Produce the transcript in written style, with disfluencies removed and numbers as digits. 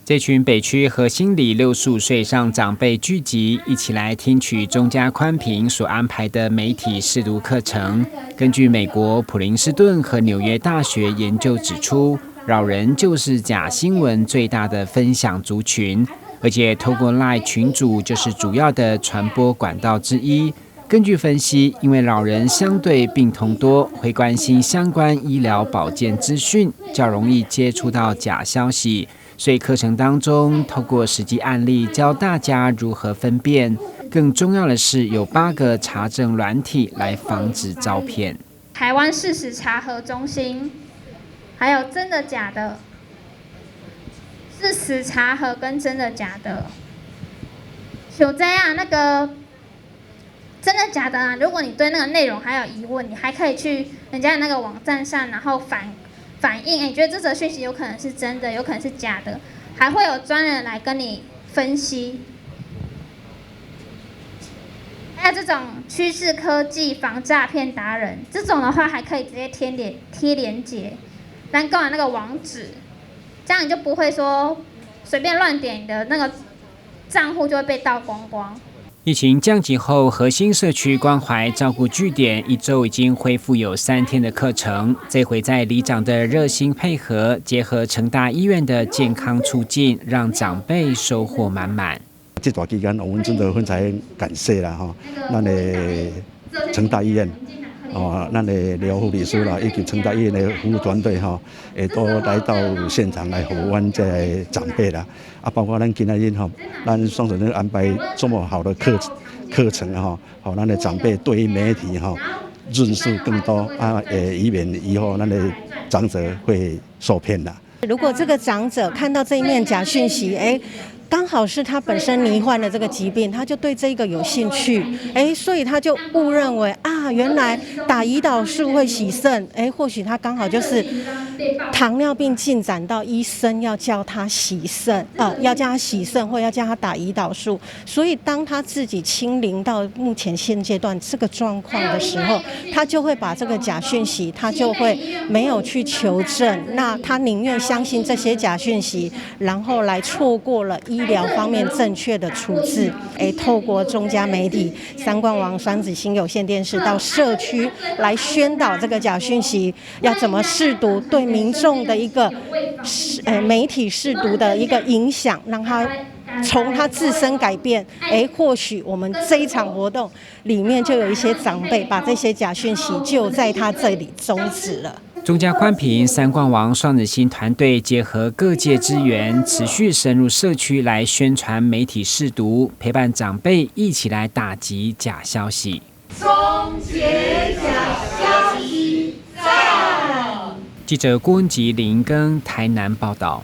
这群北区核心里65岁以上长辈聚集，一起来听取钟家宽平所安排的媒体识读课程。根据美国普林斯顿和纽约大学研究指出，扰人就是假新闻最大的分享族群，而且透过 LINE 群组就是主要的传播管道之一。根据分析，因为老人相对病痛多，会关心相关医疗保健资讯，较容易接触到假消息，所以课程当中透过实际案例教大家如何分辨。更重要的是，有8个查证软体来防止招骗。台湾事实查核中心，还有真的假的，事实查核跟真的假的，就这样那个。真的假的啊？如果你对那个内容还有疑问，你还可以去人家的那个网站上，然后反映，你觉得这则讯息有可能是真的，有可能是假的，还会有专人来跟你分析。还有这种趋势科技防诈骗达人，这种的话还可以直接贴连结，单购的那个网址，这样你就不会说随便乱点你的那个账户就会被盗光光。疫情降级后，核心社区关怀照顾据点1周已经恢复有3天的课程。这回在里长的热心配合，结合成大医院的健康促进，让长辈收获满满。这段期间，我们真的非常感谢啦哈，咱的成大医院。咱的廖护理师啦，以及成大医院的服务团队哈，也都来到现场来服务阮这长辈啦。包括咱今仔日哈，咱双神安排这么好的课程哈，好，咱的长辈对于媒体哈认识更多以免以后咱的长者会受骗啦。如果这个长者看到这一面假讯息，刚好是他本身罹患的这个疾病，他就对这个有兴趣，所以他就误认为原来打胰岛素会洗肾，或许他刚好就是糖尿病进展到医生要叫他洗肾，要叫他洗肾或要叫他打胰岛素，所以当他自己亲临到目前现阶段这个状况的时候，他就会把这个假讯息，他就会没有去求证，那他宁愿相信这些假讯息，然后来错过了医疗方面正确的处置。透过中嘉媒体、三冠王双子星有线电视到社区来宣导这个假讯息要怎么识读，对民众的一个媒体识读的一个影响，让他从他自身改变。或许我们这一场活动里面就有一些长辈把这些假讯息就在他这里终止了。钟家宽平三冠王双子星团队结合各界资源，持续深入社区来宣传媒体识读，陪伴长辈一起来打击假消息。终结假消息，赞！记者郭文吉、林庚台南报道。